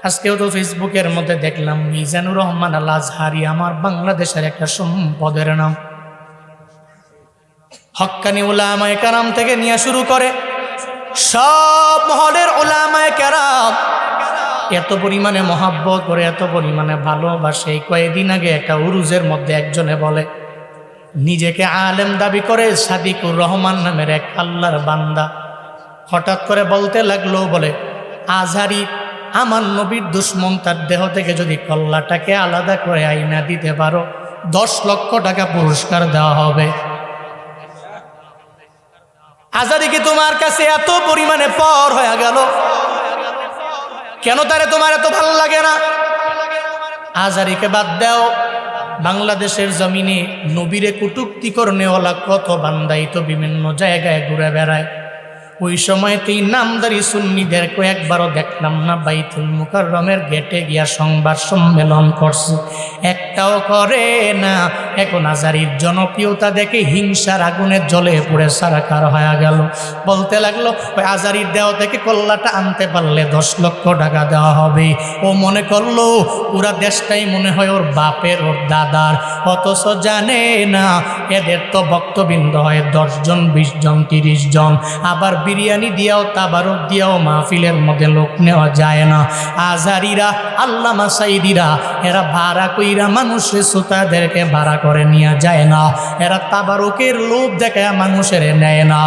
আজকেও তো ফেসবুকের মধ্যে দেখলাম মিজানুর রহমান আল আজহারি আমার বাংলাদেশের একটা সম্পদের নাম। হক্কানি উলামায়ে কেরাম থেকে নিয়ে শুরু করে সব মহলের উলামায়ে কেরাম এত পরিমাণে মহাব্বত করে, এত পরিমাণে ভালোবাসে। কয়েকদিন আগে একটা উরুজের মধ্যে একজনে বলে, নিজেকে আলেম দাবি করে সাদিকুর রহমান নামের এক আল্লাহর বান্দা হঠাৎ করে বলতে লাগলো, বলে আজহারি আমার নবীর দুশ্মন, তার দেহ থেকে যদি কল্লাটাকে আলাদা করে আইনা দিতে পারো 10 লক্ষ টাকা পুরস্কার দেওয়া হবে। আজহারি কি তোমার কাছে এত পরিমাণে পর হয়ে গেল? কেন তারে তোমার এত ভালো লাগে না? আজহারিকে বাদ দাও, বাংলাদেশের জমিনে নবীরে কটূক্তি করনেওয়ালা কত বান্দাই তো বিভিন্ন জায়গায় ঘুরে বেড়ায়। ওই সময়তেই নামদারি সুন্নিদের কয়েকবারও দেখলাম না বাইতুল মুকাররমের গেটে গিয়া সংবাদ সম্মেলন করছে, একটাও করে না। এখন আজহারির জনপ্রিয়তা দেখে হিংসার আগুনে জ্বলে পুড়ে সারাকার হয়ে গেল। বলতে লাগলো ওই আজহারির দেহ থেকে কল্লাটা আনতে পারলে 10 লক্ষ টাকা দেওয়া হবে। ও মনে করলো পুরা দেশটাই মনে হয় ওর বাপের, ওর দাদার, অথচ জানে না এদের তো ভক্তবৃন্দ হয় 10 জন, 20 জন, 30 জন। আবার বিরিয়ানি দিয়াও তাবারক দিয়াও মাহফিলের মধ্যে লোক নেওয়া যায় না। আজহারিরা, আল্লামা সাইদিরা এরা ভাড়া কইরা মানুষের শ্রোতাদেরকে ভাড়া করে নিয়ে যায় না। এরা তাবারকের লোভ দেখায় মানুষের নেয় না।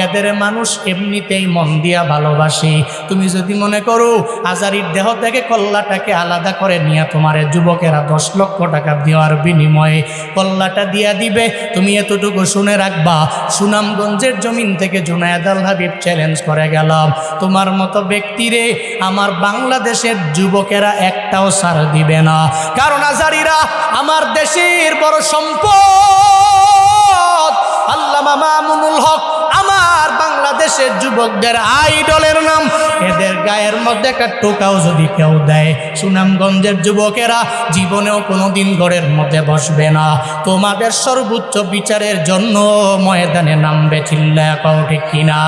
এদের মানুষ এমনিতেই মন দিয়া ভালোবাসে। তুমি যদি মনে করো আজহারির দেহ থেকে কল্লাটাকে আলাদা করে নিয়ে তোমার যুবকেরা 10 লক্ষ টাকা দেওয়ার বিনিময়ে কল্লাটা দিয়া দিবে, তুমি এতটুকু শুনে রাখবা, সুনামগঞ্জের জমিন থেকে জুনায়েদ আল হাবিব চ্যালেঞ্জ করে গেলাম, তোমার মতো ব্যক্তিরে আমার বাংলাদেশের যুবকেরা একটাও ছাড় দিবে না। কারণ আজহারিরা আমার দেশের বড় সম্পদ। আল্লামা মামুনুল হক আমার বাংলাদেশের যুবকদের আইডলের নাম। এদের গায়ের মধ্যে একটা টোকাও যদি কেউ দেয়, সুনামগঞ্জের যুবকেরা জীবনেও কোনোদিন ঘরের মধ্যে বসবে না। তোমাদের সর্বোচ্চ বিচারের জন্য ময়দানে নামবে, চিল্লায়া কও ঠিক কিনা?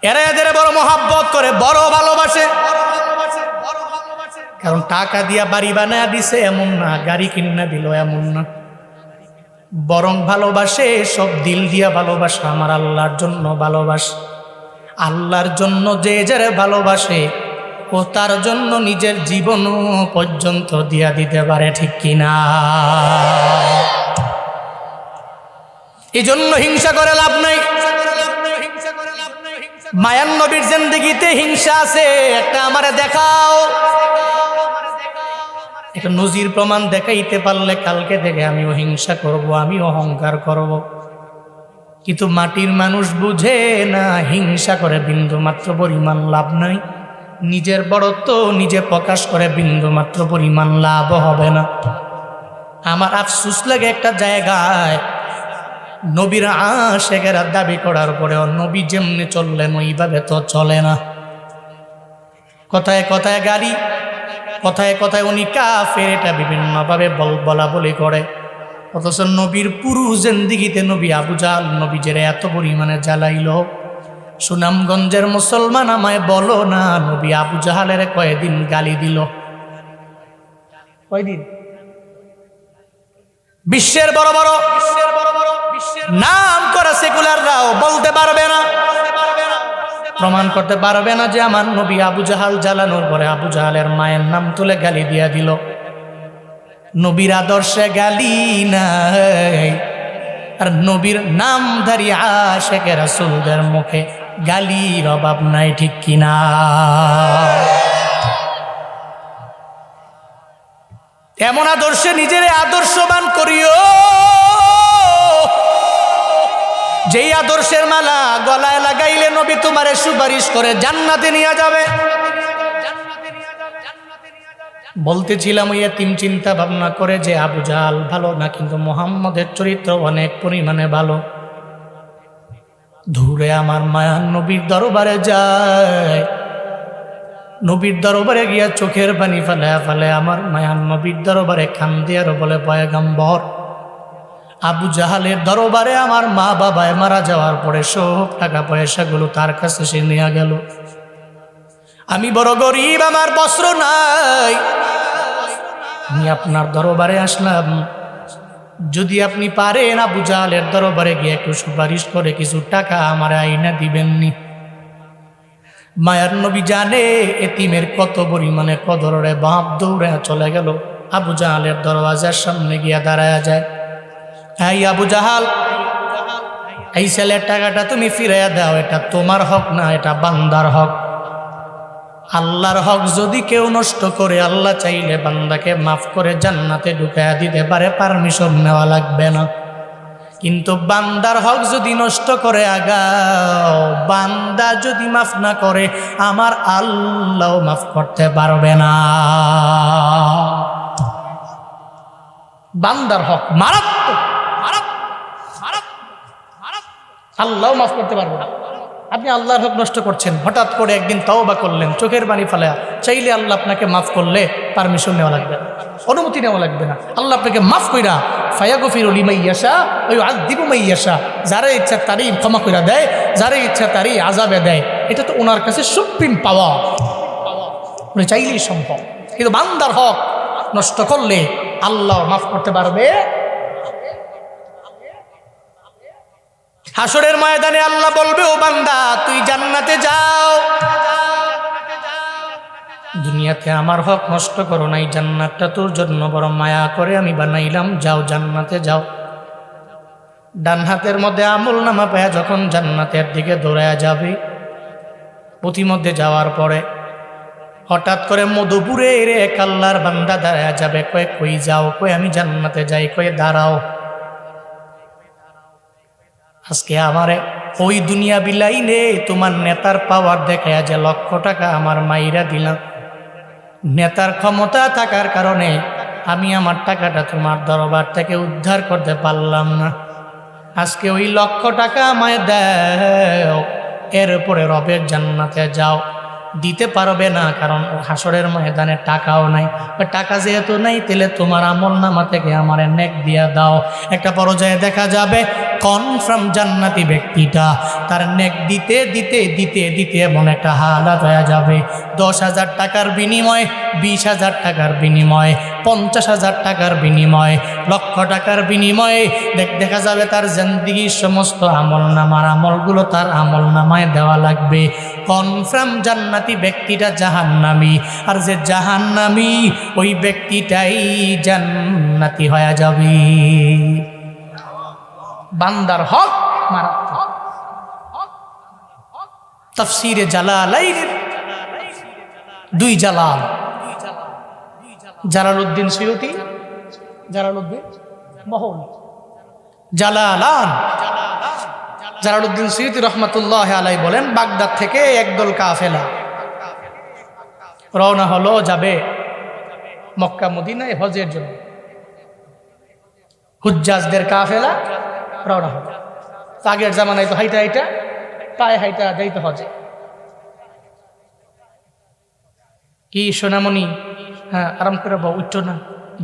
এরা এদের বড় মহাব্বত করে, বড় ভালোবাসে। কারণ টাকা দিয়া বাড়ি বানায় দিছে এমন না, গাড়ি কিনা দিল এমন না, বরং ভালোবাসে সব দিল দিয়া ভালোবাসা। আমার আল্লাহর জন্য ভালোবাসে। আল্লাহর জন্য যে যারে ভালোবাসে ও তার জন্য নিজের জীবন পর্যন্ত দিয়া দিতে পারে, ঠিক কিনা? এই জন্য হিংসা করে লাভ নাই। মায়ান নবীর জিন্দেগিতে হিংসা আছে একটা, আমারে দেখাও। একটা নজির প্রমাণ দেখাইতে পারলে কালকে থেকে আমিও হিংসা করব, আমি অহংকার করব। কিন্তু মাটির মানুষ বুঝে না, হিংসা করে বিন্দু মাত্র পরিমাণ লাভ নাই। নিজের বড়ত্ব নিজে প্রকাশ করে বিন্দু মাত্র পরিমাণ লাভ হবে না। আমার আফসোস লাগে একটা জায়গায় নবীর আশিকেরা দাবি করার পরেও নবী যেমনি চললেন ওইভাবে তো চলে না। কথায় কথায় গালি, কথায় কথায় উনি কাফের, এটা বিভিন্নভাবে বলা বলি করে। অথচ নবীর পুরো জিন্দেগিতে নবী আবু জাহল নবীজের এত পরিমাণে জ্বালাইল। সুনামগঞ্জের মুসলমান আমায় বলো না, নবী আবু জাহালের কয়দিন গালি দিল? কয়দিন? বিশ্বের বড় বড় নাম করা সেকুলাররাও বলতে পারবে না, প্রমাণ করতে পারবে না যে আমার নবী আবু জাহাল জ্বালানোর পরে আবু জাহালের মায়ের নাম তুলে গালি দিয়া দিল। নবীর আদর্শে গালি নাই, আর নবীর নামধারী আশিকে রাসূলদের মুখে গালির অভাব নাই, ঠিক কিনা? এমন আদর্শে নিজের আদর্শবান করিও, যেই আদর্শের মালা গলায় লাগাইলে নবী তোমারে সুপারিশ করে জান্নাতে নিয়ে যাবে। বলতেছিলাম ওই এতিম চিন্তা ভাবনা করে যে আবু জাহাল ভালো না, কিন্তু মুহাম্মদের চরিত্র অনেক পরিমাণে ভালো। ধুরে আমার মায়ার নবীর দরবারে যায়, নবীর দরবারে গিয়া চোখের পানি ফেলে ফেলে আমার মায়ার নবীর দরবারে কান্দে আর বলে, পয়গম্বর আবু জাহালের দরবারে আমার মা বাবায় মারা যাওয়ার পরে সব টাকা পয়সাগুলো তার কাছে সে নিয়ে গেল। আমি বড় গরিব, আমার বস্ত্র নাই, আমি আপনার দরবারে আসলাম, যদি আপনি পারেন আবু জাহালের দরবারে গিয়ে একটু সুপারিশ করে কিছু টাকা আমার আইনা দিবেননি। মায়ার নবী জানে এতিমের কত পরিমাণে কদরে, বাপ দৌড়ে চলে গেল আবু জাহালের দরওয়াজার সামনে গিয়া দাঁড়ায়া যায়। এই আবু জাহাল, এই ছেলের টাকাটা তুমি ফিরাইয়া দাও, এটা তোমার হক না, এটা বান্দার হক। আল্লাহর হক যদি কেউ নষ্ট করে, আল্লাহ চাইলে বান্দাকে মাফ করে জান্নাতে ঢুকাইয়া দিতে পারে, পারমিশন নেওয়া লাগবে না। কিন্তু বান্দার হক যদি নষ্ট করে আগাও, বান্দা যদি মাফ না করে, আমার আল্লাহ মাফ করতে পারবে না। বান্দার হক মারাত্মক, আল্লাহ মাফ করতে পারবে না। আপনি আল্লাহর হক নষ্ট করছেন, হঠাৎ করে একদিন তওবা করলেন, চোখের পানি ফেলা, চাইলে আল্লাহ আপনাকে মাফ করলে পারমিশন নেওয়া লাগবে না, অনুমতি নেওয়া লাগবে না। আল্লাহ আপনাকে মাফ কইরা ফায়াগফিরু লিমান ইয়াশা ওয়া ইউআযযিবু মান ইয়াশা, যারা ইচ্ছা তারই ক্ষমা কইরা দেয়, যারা ইচ্ছা তারই আযাবে দেয়। এটা তো ওনার কাছে সুপ্রিম পাওয়ার, উনি চাইলেই সম্ভব। কিন্তু বান্দার হক নষ্ট করলে আল্লাহ মাফ করতে পারবে। হাসরের ময়দানে আল্লাহ বলবে, ও বান্দা তুই জান্নাতে যাও, দুনিয়াতে আমার হক নষ্ট করো নাই, জান্নাতটা তোর জন্য বড় মায়া করে আমি বানাইলাম, যাও জান্নাতে যাও। ডান হাতের মধ্যে আমল নামা পায়া যখন জান্নাতের দিকে দৌড়ায়া যাবে, পথিমধ্যে যাওয়ার পরে হঠাৎ করে মধুপুরের এক আল্লাহর বান্দা দাঁড়ায়া যাবে, কয়ে কই যাও? কয়ে আমি জান্নাতে যাই। কয়ে দাঁড়াও, আজকে আমারে ওই দুনিয়া বিলাইনে তোমার নেতার পাওয়ার দেখায়া যে 1,00,000 টাকা আমার মাইরা দিলাম, নেতার ক্ষমতা থাকার কারণে আমি আমার টাকাটা তোমার দরবার থেকে উদ্ধার করতে পারলাম না। আজকে ওই 1,00,000 টাকা আমায় দাও, এর উপরে রবের জান্নাতে যাও। দিতে পারবে না, কারণ হাসরের ময়দানে টাকাও নাই। টাকা যেহেতু নাই, তাহলে তোমার আমল নামা থেকে আমার নেক দিয়া দাও। একটা পর্যায়ে দেখা যাবে কনফার্ম জান্নাতি ব্যক্তিটা তার নেক দিতে দিতে দিতে দিতে এমন একটা হালাত হয়ে যাবে, 10,000 টাকার বিনিময়ে, 20,000 টাকার বিনিময়ে, 50,000 টাকার বিনিময়ে, 1,00,000 টাকার বিনিময়ে দেখা যাবে তার জিন্দেগির সমস্ত আমল নামার আমলগুলো তার আমল নামায় দেওয়া লাগবে। কনফার্ম জান্নাতি ব্যক্তিটা জাহান্নামী, আর যে জাহান্নামী ওই ব্যক্তিটাই জান্নাতি হয়ে যাবে। বান্দার হক মারাত্মক। তাফসীরে জালালাইনের 2 জালাল, জালালউদ্দিন সুয়ুতি, জালালউদ্দিন মহল, জালালান। জালালউদ্দিন সুয়ুতি রহমাতুল্লাহ আলাইহি বলেন, বাগদাদ থেকে একদল কাফেলা রওনা হলো, যাবে মক্কা মদিনায় হজের জন্য। হুজ্জাজদের কাফেলা রওনা হলো। আগের জামানায় তো হাইটা হাইটা পায়ে হাইটা যাইতে হজে। কি সোনামণি, হ্যাঁ আরাম করে বউ, উঠতো না।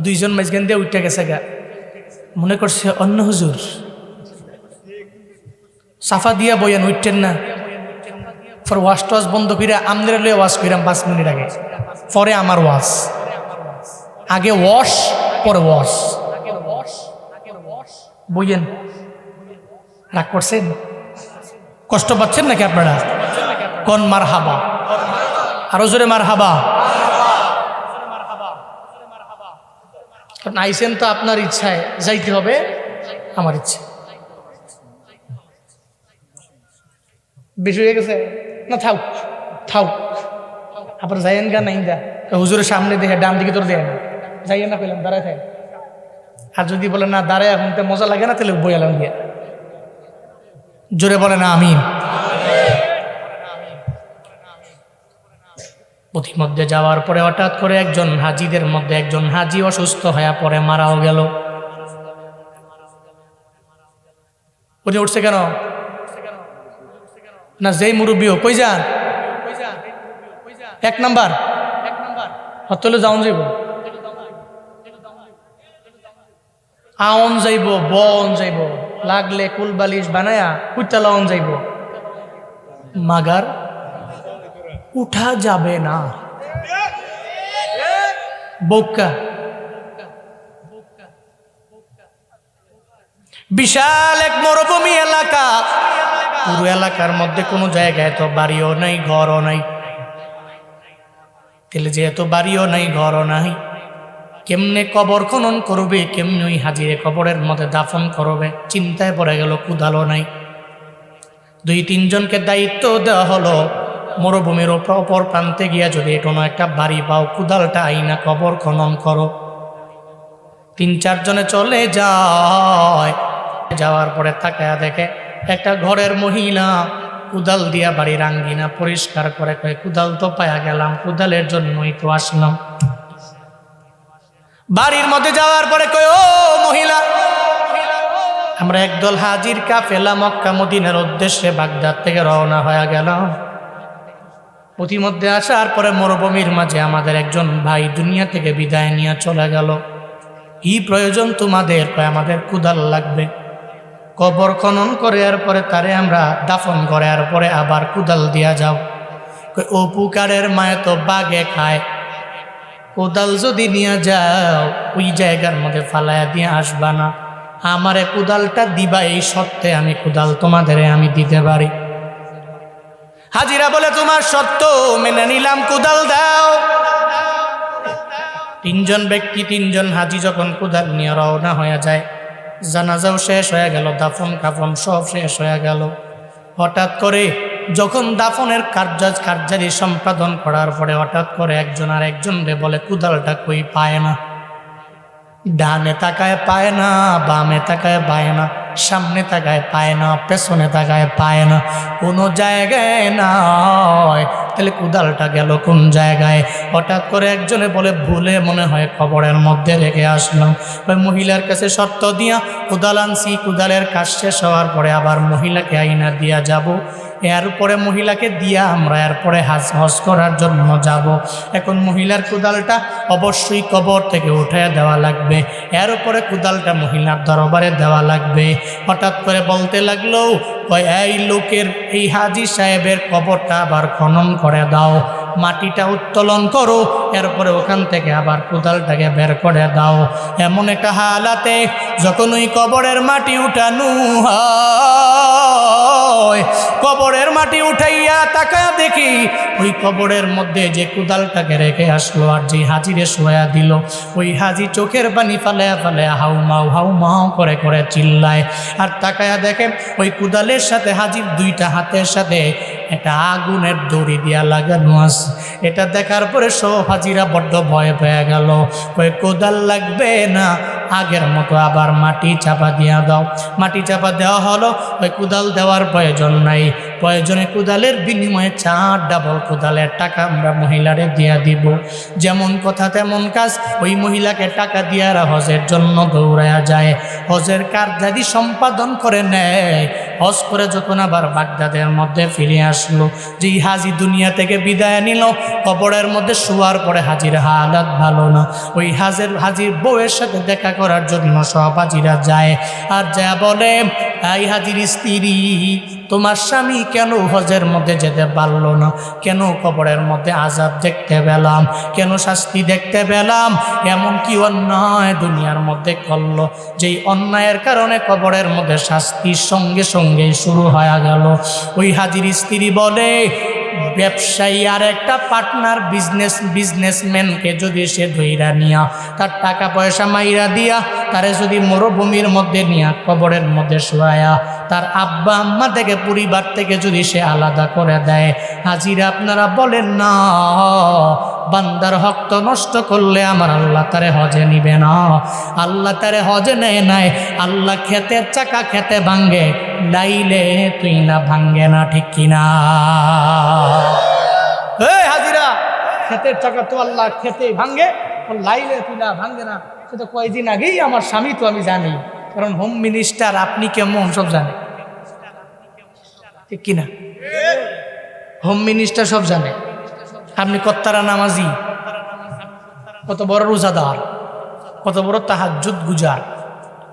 2 জন মাঝখান দিয়ে উঠতে গেছে গা, মনে করছে অন্য হুজুর, সাফা দিয়া বইয়ান উঠতেন না। পর ওয়াশ টাশ বন্ধ করে আমদের লয়ে ওয়াশ করিলাম 5 মিনিট আগে, পরে আমার ওয়াশ। আগে ওয়াশ পরে ওয়াশ, বইয়েন। রাগ করছেন? কষ্ট পাচ্ছেন নাকি আপনারা? কোন মার হাবা, আরো জোরে মার হাবা। কারণ আইসেন তো আপনার ইচ্ছায়, যাইতে হবে আমার ইচ্ছে। বেশি হয়ে গেছে না, থাও থাও, আপনার যাইয়েন গা নাই গা, হুজুরের সামনে দেখে ডান দিকে তোর দেয় না, যাইয়েন না পেলাম, দাঁড়ায় থাকে। আর যদি বলে না দাঁড়ায় এখন তো মজা লাগে না, তাহলে বইয়ালাম গিয়া। জোরে বলে না আমিন। পথিমধ্যে যাওয়ার পরে হঠাৎ করে একজন হাজিদের মধ্যে একজন হাজি অসুস্থ হয়ে পড়ে, মারাও গেল। উনি উঠছে কেন না? যেই মুরব্বীও কই যান, 1 নাম্বার হতলে যাওন যাব। আউন যাইব, বন যাইব, লাগলে কুলবালিশ বানায়া কুইতা লাউন যাইব, মাগার উঠা যাবে না। বোকা বিশাল এক মরুভূমি এলাকা, পুরো এলাকার মধ্যে কোনো জায়গায় তো বাড়িও নাই, ঘরও নাই। তাহলে যেহেতু বাড়িও নাই, ঘরও নাই, কেমনে কবর খনন করবে, কেমনে ওই হাজিরে কবরের মধ্যে দাফন করবে, চিন্তায় পড়ে গেল। কুদালও নাই। 2-3 জনকে দায়িত্ব দেওয়া হলো, মরুভূমির অপর প্রান্তে গিয়া যদি কোনো একটা বাড়ি পাও, কুদালটা আইনা কবর খনন করো। 3-4 জনে চলে যায়। যাওয়ার পরে তাকায়া দেখে একটা ঘরের মহিলা কুদাল দিয়া বাড়ির আঙ্গিনা পরিষ্কার করে, কয় কুদাল তো পায়া গেলাম, কুদালের জন্যই তো আসলাম। বাড়ির মধ্যে যাওয়ার পরে কয়, ও মহিলা, আমরা একদল হাজির কাফেলা মক্কা মদিনার উদ্দেশ্যে বাগদাদ থেকে রওনা হয়ে গেল। প্রতিমধ্যে আসার পরে মরুভূমির মাঝে আমাদের একজন ভাই দুনিয়া থেকে বিদায় নিয়ে চলে গেল। কি প্রয়োজন তোমাদের? কয় আমাদের কুদাল লাগবে। কবর খনন করে আর পরে তারে আমরা দাফন করে আর পরে আবার কুদাল দিয়া যাও। কয় ও পুকারের মায়ে তো বাগে খায়, কোদাল যদি নিয়ে যাও ওই জায়গার মধ্যে ফালাইয়া দিয়ে আসবা না, আমারে কুদালটা দিবা, এই শর্তে আমি কুদাল তোমাদের আমি দিতে পারি। হাজিরা বলে তোমার শর্ত মেনে নিলাম, কুদাল দাও। 3 জন ব্যক্তি, 3 জন হাজি যখন কুদাল নিয়ে রওনা হয়ে যায়, জানাজাও শেষ হয়ে গেল, দাফন কাফন সব শেষ হয়ে গেল। হঠাৎ করে যখন দাফনের কার্যাদি সম্পাদন করার পরে হঠাৎ করে একজন আর একজনরে বলে কুদালটা কই, পায় না। ডানে তাকায় পায় না, বামে তাকায় পায় না, সামনে তাকায় পায় না, পেছনে তাকায় পায় না, কোনো জায়গায় নয়। তাহলে কুদালটা গেল কোন জায়গায়? হঠাৎ করে একজনে বলে ভুলে মনে হয় কবরের মধ্যে রেখে আসলাম। ওই মহিলার কাছে শর্ত দিয়া কুদাল আনছি, কুদালের কাজ শেষ হওয়ার পরে আবার মহিলাকে আইনা দিয়া যাব। এরপরে মহিলাকে দিয়া আমরা এরপরে হজ করার জন্য যাব। এখন মহিলার কুদালটা অবশ্যই কবর থেকে উঠে দেওয়া লাগবে, এর উপরে কুদালটা মহিলার দরবারে দেওয়া লাগবে। হঠাৎ করে বলতে লাগলো, এই লোকের, এই হাজি সাহেবের কবরটা আবার খনন করে দাও, মাটিটা উত্তোলন করো, এরপরে ওখান থেকে আবার কুদালটাকে বের করে দাও। এমন একটা হালাতে যখন ওই কবরের মাটি উঠানো হয়, কবরের মাটি উঠাইয়া তাকায়া দেখি ওই কবরের মধ্যে যে কুদালটাকে রেখে আসলো আর যে হাজিরে শোয়া দিল, ওই হাজি চোখের পানি ফালায়া ফালায়া হাউ মাউ করে করে চিল্লায়। আর তাকায়া দেখে ওই কুদালের সাথে হাজির 2টা হাতের সাথে একটা আগুনের দড়ি দিয়া লাগানো আছে। এটা দেখার পরে সব হাজিরা বড্ড ভয় পেয়ে গেল। ওই কোদাল লাগবে না, আগের মতো আবার মাটি চাপা দিয়া দাও। মাটি চাপা দেওয়া হলো, ওই কুদাল দেওয়ার প্রয়োজন নাই। প্রয়োজনে কুদালের বিনিময়ে 4 ডাবল কুদালের টাকা আমরা মহিলারে দিয়া দিব। যেমন কথা তেমন কাজ, ওই মহিলাকে টাকা দিয়া হজের জন্য দৌড়ায়া যায়, হজের কার্যাদি সম্পাদন করে নেয়। হজ করে যখন আবার বাগদাদের মধ্যে ফিরে আসলো, যেই হাজি দুনিয়া থেকে বিদায় নিল, কবরের মধ্যে শোয়ার পরে হাজির হালাত ভালো না। ওই হাজির বউয়ের সাথে দেখা করার জন্য সব হাজিরা যায়। আর যা বলে, এই হাজির স্ত্রী, তোমার স্বামী কেন হজের মধ্যে যেতে পারলো না? কেন কবরের মধ্যে আযাব দেখতে পেলাম? কেন শাস্তি দেখতে পেলাম? এমন কি অন্যায় দুনিয়ার মধ্যে করলো যেই অন্যায়ের কারণে কবরের মধ্যে শাস্তির সঙ্গে সঙ্গে শুরু হয়ে গেল? ওই হাজির স্ত্রী বলে, ব্যবসায়ী আর একটা পার্টনার বিজনেসম্যানকে যদি সে ধইরা নিয়া তার টাকা পয়সা মাইরা দিয়া তারে যদি মরুভূমির মধ্যে নিয়া কবরের মধ্যে শোয়া তার আব্বা আম্মা থেকে পরিবার থেকে যদি সে আলাদা করে দেয়, হাজিরা আপনারা বলেন না বান্দার হক তো নষ্ট করলে আমার আল্লাহ তারে হজে নিবে না? আল্লাহ তারে হজে নেয় নাই। আল্লাহ ক্ষেতের চাকা খেতে ভাঙ্গে, লাইলে তুই না ভাঙ্গে না, ঠিক কিনা? হাজিরা, ক্ষেতের চাকা তো আল্লাহ খেতে ভাঙ্গে, লাইলে তুই না ভাঙ্গে না। সেটা কয়েকদিন আগেই আমার স্বামী তো আমি জানি, কারণ হোম মিনিস্টার আপনি কেমন সব জানে, ঠিক কিনা? হোম মিনিস্টার সব জানে। আপনি কত্তারা নামাজি, কত বড় রোজাদার, কত বড় তাহাজ্জুদ গুজার,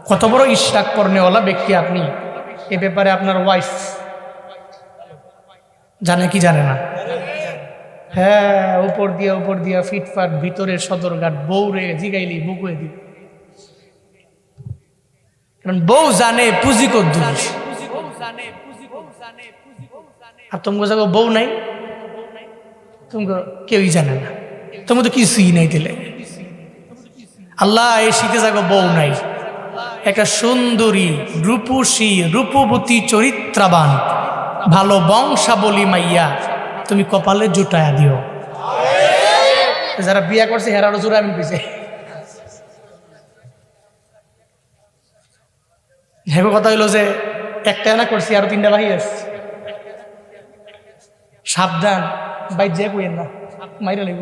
কত বড় ইশরাক করনেওয়ালা ব্যক্তি আপনি, এ ব্যাপারে আপনার ওয়াইফ জানে কি জানে না? হ্যাঁ, উপর দিয়া ফিটফাট ভিতরের সদরঘাট বউরে জিগাইলি বুকুয়ে দি, কারণ বউ জানে পুঁজি কদ্দুর। আর তোমাকে যাবো বউ নাই, তোমাকে কেউই জানে না, তোমাকে তো কিছুই নাই দিলে। আল্লাহ এই শীতে যাগো বউ নাই, একটা সুন্দরী রূপসী রূপবতী চরিত্রবান ভালো বংশাবলী মাইয়া তুমি কপালে জুটায়া দিও। যারা বিয়া করছে হেরারও জোড়া আমি পিছে হেগো কথা হইলো যে একটা না করছি আরো 3টা বাহি আসছে, সাবধান ভাই যে কইেন না মাইরা লাগব।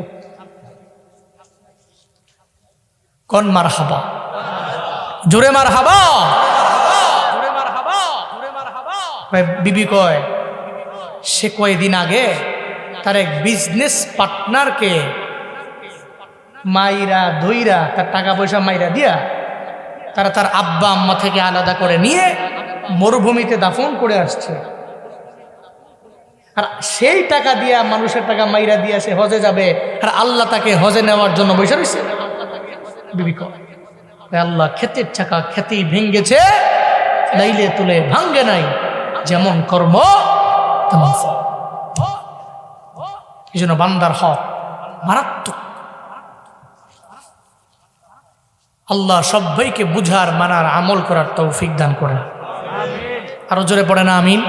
কোন মার হাবা, জোরে মার হাবা, বিবি কয় সে কয়েকদিন আগে তার এক বিজনেস পার্টনারকে মাইরা ধইরা তার টাকা পয়সা মাইরা দিয়া তারা তার আব্বা আম্মা থেকে আলাদা করে নিয়ে মরুভূমিতে দাফন করে আসছে। আর সেই টাকা দিয়া মানুষের টাকা মাইরা দিয়া সে হজে যাবে, আর আল্লাহ তাকে হজে নেওয়ার জন্য বসে রয়েছে। বিবি কয় আল্লাহ ক্ষেতের চাকা খেতেই ভেঙ্গেছে, লাইলে তুলে ভাঙ্গে নাই, যেমন কর্ম তেমন ফল। এই জন্য বান্দার হক মারাত্মক। আল্লাহ সবাইকে বুঝার, মানার, আমল করার তৌফিক দান করেন। আরো জোরে পড়ে না আমিন।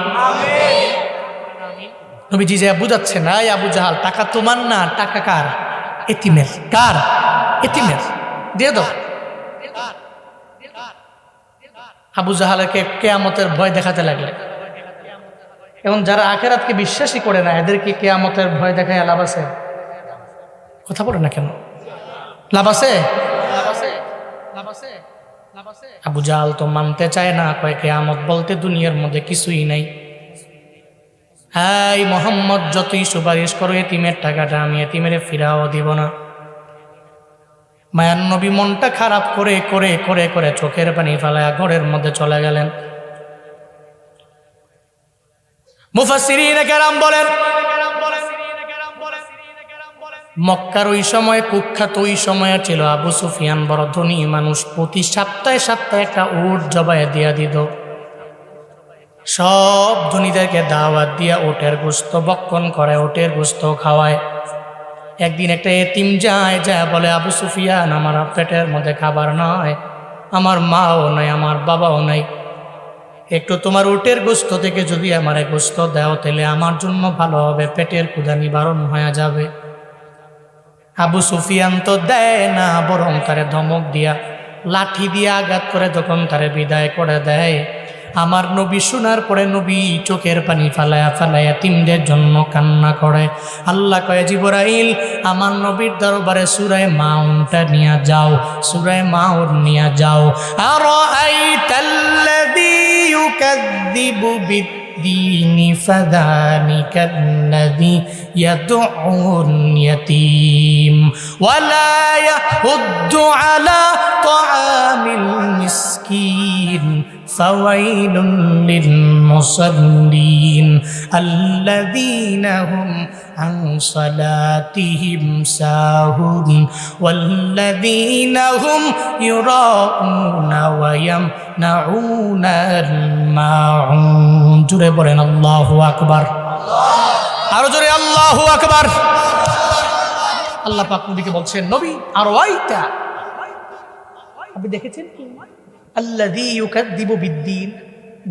নবীজি যে বুঝাচ্ছেন, আয় আবু জাহাল, টাকা তোমার না, টাকা কার? এতিমের। কার? এতিমের। দিয়ে দাও। আবু জাহালকে কেয়ামতের ভয় দেখাতে লাগলে। এখন যারা আখিরাতকে বিশ্বাসই করে না, এদেরকে কেয়ামতের ভয় দেখায় লাভ আছে? কথা বলে না কেন? লাভ আছে? আবু জাহাল তো মানতে চায় না, কয় কিয়ামত বলতে দুনিয়ার মধ্যে কিছুই নাই। হ্যাঁ, মোহাম্মদ যতই সুপারিশ করো এতিমের টাকাটা আমি এতিমের ফিরাও দিব না। মায়ার নবী মনটা খারাপ করে করে করে করে চোখের পানি ফেলায়া ঘরের মধ্যে চলে গেলেন। মুফাসসিরিন কেরাম বলেন, মক্কার ওই সময় কুখ্যাত ওই সময়ে ছিল আবু সুফিয়ান বড় ধনী মানুষ। প্রতি সপ্তাহে সপ্তাহে একটা উট জবাই দিয়া দিত। সব ধনীদেরকে দাওয়াত দিয়া ওটের গোস্ত বক্ষণ করে, ওটের গোস্ত খাওয়ায়। একদিন একটা এতিম যায় বলে, আবু সুফিয়ান আমার পেটের মধ্যে খাবার নয়, আমার মাও নাই, আমার বাবাও নাই, একটু তোমার উটের গোস্ত থেকে যদি আমার গোস্ত দাও তাহলে আমার জন্য ভালো হবে, পেটের ক্ষুধা নিবারণ হয়ে যাবে। আবু সুফিয়ান তো দেয় না, বরং তারে ধমক দিয়া লাঠি দিয়ে আঘাত করে তখন তারে বিদায় করে দেয়। আমার নবী শোনার পরে নবী চোখের পানি ফালায়া ফালায়া এতিমদের জন্য কান্না করে। আল্লাহ কয়, জিবরাইল আমার নবীর দরবারে সূরা মাউনটা নিয়ে যাও, সূরা মাউন নিয়ে যাও। আরাআইতাল্লাযী ইউকাযযিবু বিদ্দীনি ফাযালিকাল্লাযী ইয়াদউন ইয়াতীম ওয়া লা ইয়াহুদ্দু আলা তাআমিল মিসকিন ফাওয়াইলুন লিল মুসাল্লিন আল্লাযীনা হুম আন সালাতিহিম সাহুন ওয়াল্লাযীনা হুম ইউরাউনা ওয়া ইয়ামনাউনাল মাউন। জোরে বলেন আল্লাহু আকবার। আরো জোরে আল্লাহু আকবার। আল্লাহ পাক নবীকে বলছেন, নবী আর ওয়াইতা, আপনি দেখেছেন কি? আল্লাযী ইউকাযযিবু বিদ্দীন,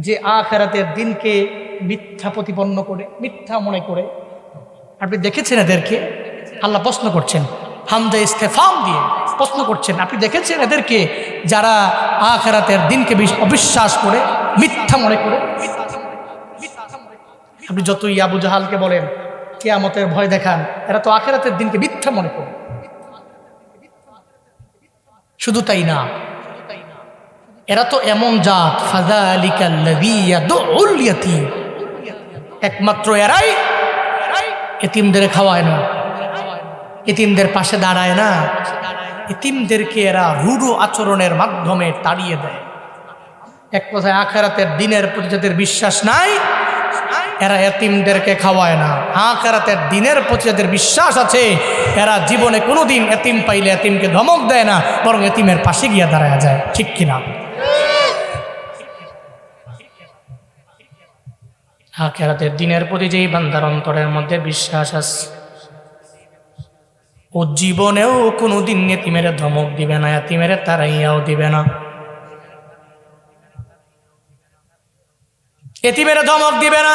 যে আখিরাতের দিনকে মিথ্যা প্রতিপন্ন করে, মিথ্যা মনে করে। আপনি দেখেছেন এদেরকে? আল্লাহ প্রশ্ন করছেন, হামজা ইস্তেফাম দিয়ে প্রশ্ন করছেন, আপনি দেখেছেন এদেরকে যারা আখিরাতের দিনকে অবিশ্বাস করে, মিথ্যা মনে করে? আপনি যতই আবু জাহালকে বলেন কিয়ামতের ভয় দেখান, এরা তো আখিরাতের দিনকে মিথ্যা মনে করে। শুধু তাই না, এরা তো এমন জাত, ফাযালিকাল্লাযী ইয়াদউল ইয়াতীম, একমাত্র এরাই এতিমদের খাওয়ায় না, এতিমদের পাশে দাঁড়ায় না, এতিমদেরকে এরা রূঢ় আচরণের মাধ্যমে তাড়িয়ে দেয়। এক কথায় আখিরাতের দিনের প্রতি যাদের বিশ্বাস নাই এরা এতিমদেরকে খাওয়ায় না। আখিরাতের দিনের প্রতি যাদের বিশ্বাস আছে এরা জীবনে কোনোদিন এতিম পাইলে এতিমকে ধমক দেয় না, বরং এতিমের পাশে গিয়ে দাঁড়ায় যায়। ঠিক কিনা? আখিরাতের দিনের প্রতি যেই বান্দার অন্তরের মধ্যে বিশ্বাস আছে ও জীবনেও কোনোদিন এতিমের ধমক দিবে না, এতিমের তাড়াইয়াও দিবে না, এতিমের ধমক দিবে না।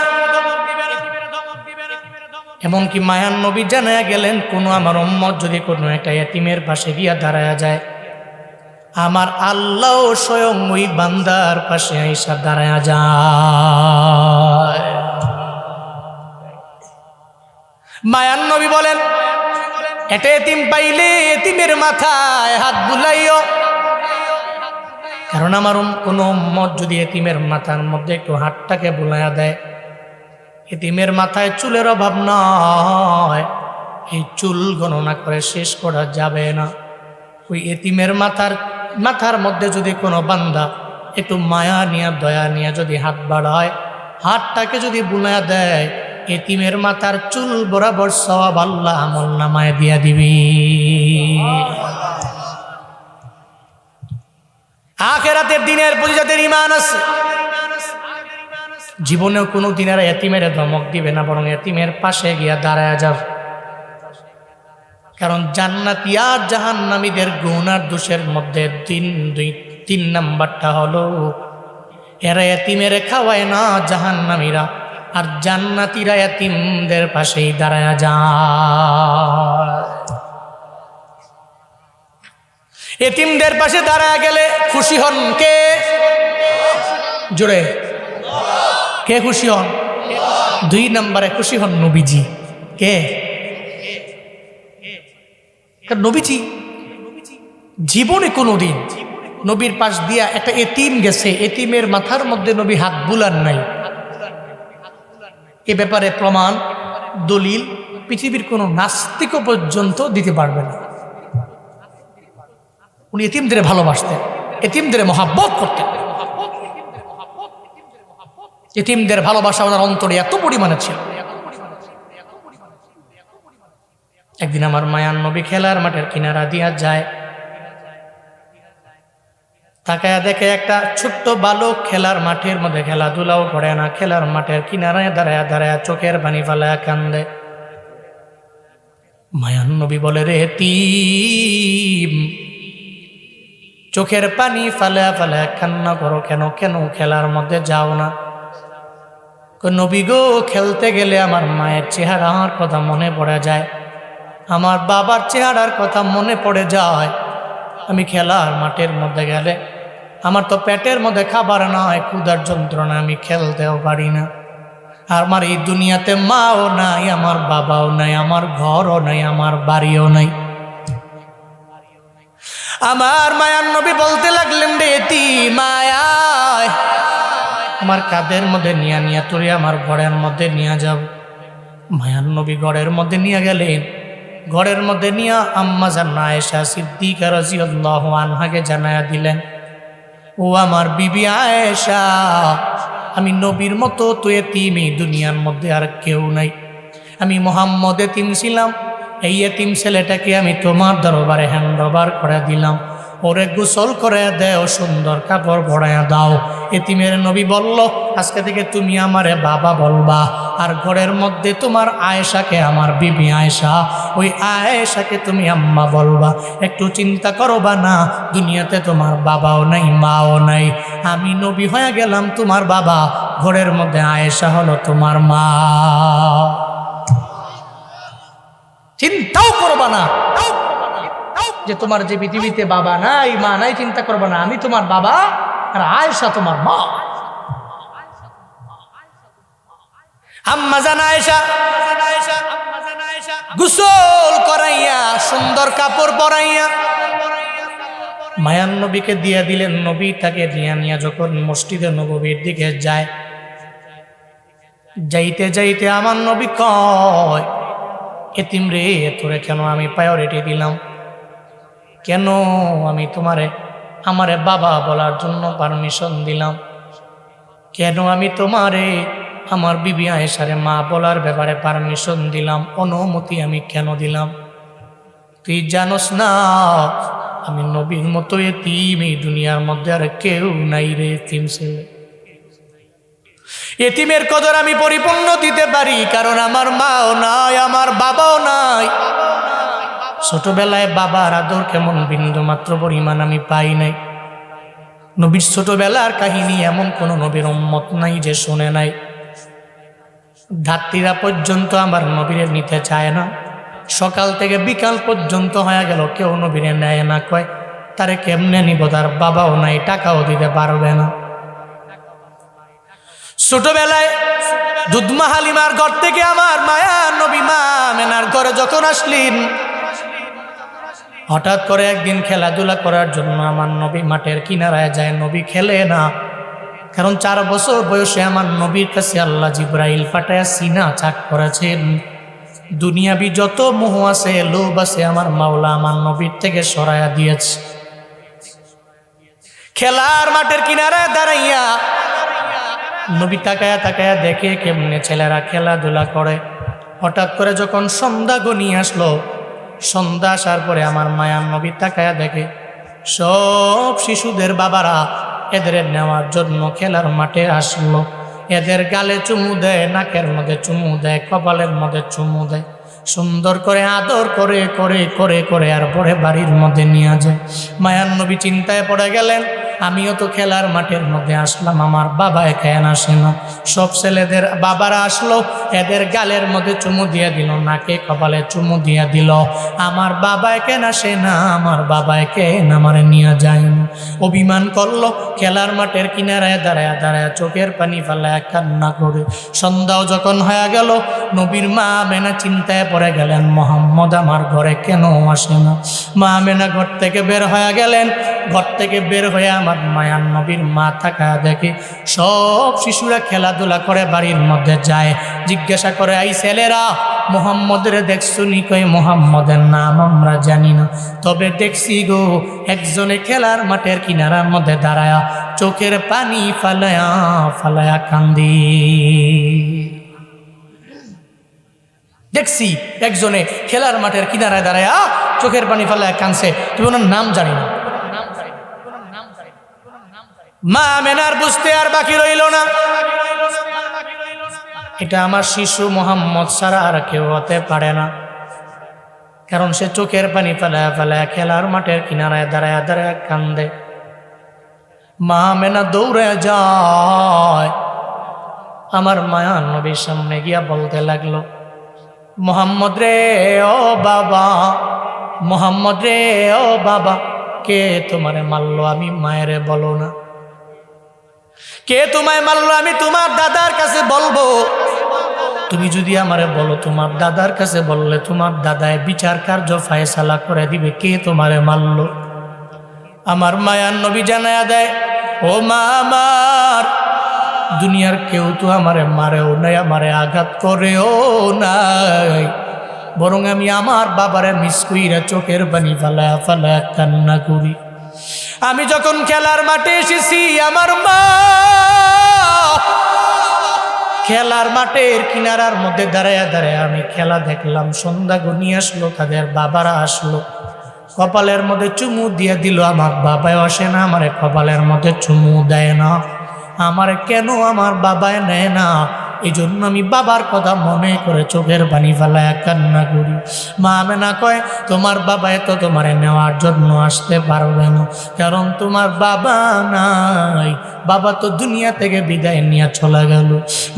এমনকি মায়ান নবী জানায়া গেলেন, কোনো আমার উম্মত যদি কোনো একটা এতিমের পাশে গিয়া দাঁড়ায়া যায়, আমার আল্লাহ স্বয়ং ওই বান্দার পাশে আইসা দাঁড়ায়া যায়। মায়ান নবী বলেন, এটা এতিম পাইলে এতিমের মাথায় হাত বুলাইও, কারণ আমার কোনো উম্মত যদি এতিমের মাথার মধ্যে একটু হাতটাকে বুলাইয়া দেয়, এতিমের মাথায় চুলের অভাব নয়, এই চুল গণনা করে শেষ করা যাবে না। ওই এতিমের মাথার মধ্যে যদি কোনো বান্দা একটু মায়া নিয়ে দয়া নিয়ে যদি হাত বাড়ায়, হাতটাকে যদি বুলাইয়া দেয়, এতিমের মাথার চুল বরাবর সওয়াব আল্লাহ আমল নামায় দিয়া দিবি। আখিরাতের দিনের প্রতি যাদের ঈমান আছে জীবনেও কোনো দিন আর এতিমের ধমক দিবে না, বরং এতিমের পাশে গিয়া দাঁড়ায় যাবে। কারণ জান্নাতি আর জাহান্নামীদের গুনার দোষের মধ্যে তিন নাম্বারটা হলো এরা এতিমের খাওয়ায় না জাহান্নামীরা, আর জান্নাতীরা এতিমদের পাশেই দাঁড়ায় যায়। এতিমদের পাশে দাঁড়ায় গেলে খুশি হন কে? জোরে কে খুশি হন? 2 নম্বরে খুশি হন নবীজি। কে? নবীজি জীবনে কোনোদিন নবীর পাশ দিয়া একটা এতিম গেছে, এতিমের মাথার মধ্যে নবী হাত বুলান নাই। এ ব্যাপারে প্রমাণ দলিল পৃথিবীর কোনো নাস্তিকও পর্যন্ত দিতে পারবে না। উনি এতিমদের ভালোবাসতেন, এতিমদের মহাব্বত করতেন। এতিমদের ভালোবাসা ওনার অন্তরে এত পরিমাণে ছিল। একদিন আমার মায়ান নবী খেলার মাঠের কিনারা দিয়া যায়, তাকায়া দেখে একটা ছোট্ট বালক খেলার মাঠের মধ্যে খেলাধুলাও করে না, খেলার মাঠের কিনারায় দাঁড়ায়া দাঁড়ায়া চোখের পানি ফালায়া কান্দে। মায়ান নবী বলে, রে এতিম, চোখের পানি ফালায়া ফালায়া কান্না করো কেন? কেন খেলার মধ্যে যাও না? নবী গো, খেলতে গেলে আমার মায়ের চেহারার কথা মনে পড়ে যায়, আমার বাবার চেহারার কথা মনে পড়ে যায়। আমি খেলার মাঠের মধ্যে গেলে আমার তো পেটের মধ্যে খাবার নয়, ক্ষুধার যন্ত্রণা, আমি খেলতেও পারি না। আর আমার এই দুনিয়াতে মাও নাই, আমার বাবাও নাই, আমার ঘরও নাই, আমার বাড়িও নাই। আমার মায়ার নবী বলতে লাগলেন, রে মায়া আমার কাঁধের মধ্যে নিয়া নিয়া তুলে আমার ঘরের মধ্যে নিয়ে যাও। মায়ার নবী ঘরের মধ্যে নিয়ে গেলেন। ঘরের মধ্যে নিয়ে আম্মা জান আয়েশা সিদ্দিকা রাদিয়াল্লাহু আনহাকে জানায়া দিলেন, ও আমার বিবি আয়েশা, আমি নবীর মতো তো এতিম এই দুনিয়ার মধ্যে আর কেউ নাই। আমি মুহাম্মদ এতিম ছিলাম, এই এতিম ছেলেটাকে আমি তোমার দরবারে হ্যান্ড ওভার করে দিলাম। ওরে গোসল করে দেও, সুন্দর কাপড় পরাইয়া দাও। এতিমের নবী বলল, আজকে থেকে তুমি আমারে বাবা বলবা, আর ঘরের মধ্যে তোমার আয়েশাকে আমার বিবি আয়েশা, ওই আয়েশাকে তুমি আম্মা বলবা। একটু চিন্তা করবা না, দুনিয়াতে তোমার বাবাও নাই, মাও নাই, আমি নবী হয়ে গেলাম তোমার বাবা, ঘরের মধ্যে আয়েশা হলো তোমার মা। চিন্তাও করবা না যে তোমার যে পৃথিবীতে বাবা নাই, মা নাই, চিন্তা করবা না, আমি তোমার বাবা আর আয়েশা তোমার মা। আম্মা জান আয়েশা গোসল করাইয়া সুন্দর কাপড় পরাইয়া মায়ান নবীকে দিয়া দিলেন। নবী তাকে দিয়া নিয়া যখন মসজিদে নববীর দিকে যায়, যাইতে যাইতে আমার নবী কয়, এতিম রে, তোরে কেন আমি প্রায়োরিটি দিলাম? কেন আমি আমারে বাবা বলার জন্য পারমিশন দিলাম? কেন আমি তোমারে আমার বিবি আয়েশারে মা বলার ব্যাপারে পারমিশন দিলাম, অনুমতি আমি কেন দিলাম? তুই জানোস না আমি নবীর মতো এতিম এই দুনিয়ার মধ্যে আর কেউ নাই রে। এতিম ছেলে, এতিমের কদর আমি পরিপূর্ণ দিতে পারি, কারণ আমার মাও নাই, আমার বাবাও নাই। ছোটবেলায় বাবার আদর কেমন বিন্দু মাত্র পরিমাণ আমি পাই নাই। নবীর ছোটবেলার কাহিনী এমন কোন নবীর উম্মত নাই যে শুনে নাই। ধাত্রীরা পর্যন্ত আমার নবীরে নিতে চায় না। সকাল থেকে বিকাল পর্যন্ত হয়ে গেল, কেউ নবীরে নেয় না। কয় তারে কেমনে নিব, তার বাবাও নাই, টাকাও দিতে পারবে না। ছোটবেলায় দুধমা হালিমার ঘর থেকে আমার মায়া নবী মা আমেনার ঘরে যখন আসলেন, হঠাৎ করে একদিন খেলাধুলা করার জন্য আমার নবী মাঠের কিনারায় যায়। নবী খেলে না, কারণ 4 বছর বয়সে আমার নবীর কাছে আল্লাহ জিব্রাইল পাঠায়া সিনা চাক করেছেন। দুনিয়াবি যত মোহ আছে, লোভ আছে, আমার মাওলা আমার নবীর থেকে সরাইয়া দিয়েছে। খেলার মাঠের কিনারায় দাঁড়াইয়া নবী তাকায়া তাকায়া দেখে কেমনে ছেলেরা খেলাধুলা করে। হঠাৎ করে যখন সন্ধ্যা গনিয়ে আসলো, সন্ধ্যা আসার পরে আমার মায়ার নবী তাকায়া দেখে সব শিশুদের বাবারা এদের নেওয়ার জন্য খেলার মাঠে আসলো। এদের গালে চুমু দেয়, নাকের মধ্যে চুমু দেয়, কপালের মধ্যে চুমু দেয়, সুন্দর করে আদর করে করে করে করে আর পরে বাড়ির মধ্যে নিয়ে যায়। মায়ার নবী চিন্তায় পড়ে গেলেন, আমিও তো খেলার মাঠের মধ্যে আসলাম, আমার বাবা কেন আসে না? সব ছেলেদের বাবারা আসলো, এদের গালের মধ্যে চুমু দিয়ে দিল, নাকে কপালে চুমু দিয়ে দিল, আমার বাবা কেন আসে না? আমার বাবা কেন আমারে নিয়ে যায় না? অভিমান করলো। খেলার মাঠের কিনারায় দাঁড়ায় দাঁড়ায় চোখের পানি ফেলায় কান্না করে। সন্ধ্যাও যখন হয়ে গেল, নবীর মা আমেনা চিন্তায় পড়ে গেলেন, মোহাম্মদ আমার ঘরে কেন আসে না? মা আমেনা ঘর থেকে বের হয়ে গেলেন। ঘর থেকে বের হয়ে আমার মায়ার নবীর মা থাকা দেখে সব শিশুরা খেলাধুলা করে বাড়ির মধ্যে যায়। জিজ্ঞাসা করে, এই ছেলেরা মোহাম্মদের দেখছো নি? কই মোহাম্মদের নাম আমরা জানি না, তবে দেখছি গো একজনে খেলার মাঠের কিনারার মধ্যে দাঁড়ায়া চোখের পানি ফালায়া ফালায়া কান্দি। দেখছি একজনে খেলার মাঠের কিনারায় দাঁড়ায়া চোখের পানি ফালায়া কাঁদছে, তুমি ওনার নাম জানি না। মা আমেনার বুঝতে আর বাকি রইল না, এটা আমার শিশু মোহাম্মদ ছাড়া আর কেউ হতে পারে না। কারণ সে চোখের পানি ফেলায় ফেলায় খেলার মাঠের কিনারায় দাঁড়ায় দাঁড়ায় কান্দে। মা আমেনা দৌড়ে যায়, আমার মায়া নবীর সামনে গিয়া বলতে লাগলো, মোহাম্মদ রে ও বাবা, মোহাম্মদ রে ও বাবা, কে তোমারে মারলো? আমি মায়েরে বলো না। কে তোমায় মারলো? আমি তোমার দাদার কাছে বলবো। তুমি যদি আমারে বলো, তোমার দাদার কাছে বললে তোমার দাদায় বিচার কার্য ফায়সালা করে দিবে কে তোমারে মারলো। আমার মায়ার নবী জানায়া দেয়, ও মা আমার, দুনিয়ার কেউ তো আমারে মারেও নাই, আমারে আঘাত করেও নাই, বরং আমি আমার বাবারে মিস কইরা চোখের পানি ফালায়া ফালায়া কান্না করি। আমি যখন খেলার মাঠে এসেছি, আমার মা খেলার মাঠের কিনারার মধ্যে দাঁড়ায় দাঁড়ায় আমি খেলা দেখলাম। সন্ধ্যা গনিয়ে আসলো, তাদের বাবারা আসলো, কপালের মধ্যে চুমু দিয়ে দিল। আমার বাবাও আসে না, আমারে কপালের মধ্যে চুমু দেয় না। আমার কেন আমার বাবায় নেয় না? এই জন্য আমি বাবার কথা মনে করে চোখের পানি ফেলায় কান্না করি। মা আমেনা কয়, তোমার বাবা তো তোমারে নেওয়ার জন্য আসতে পারবে না, কারণ তোমার বাবা নাই, বাবা তো দুনিয়া থেকে বিদায় নিয়ে চলে গেল।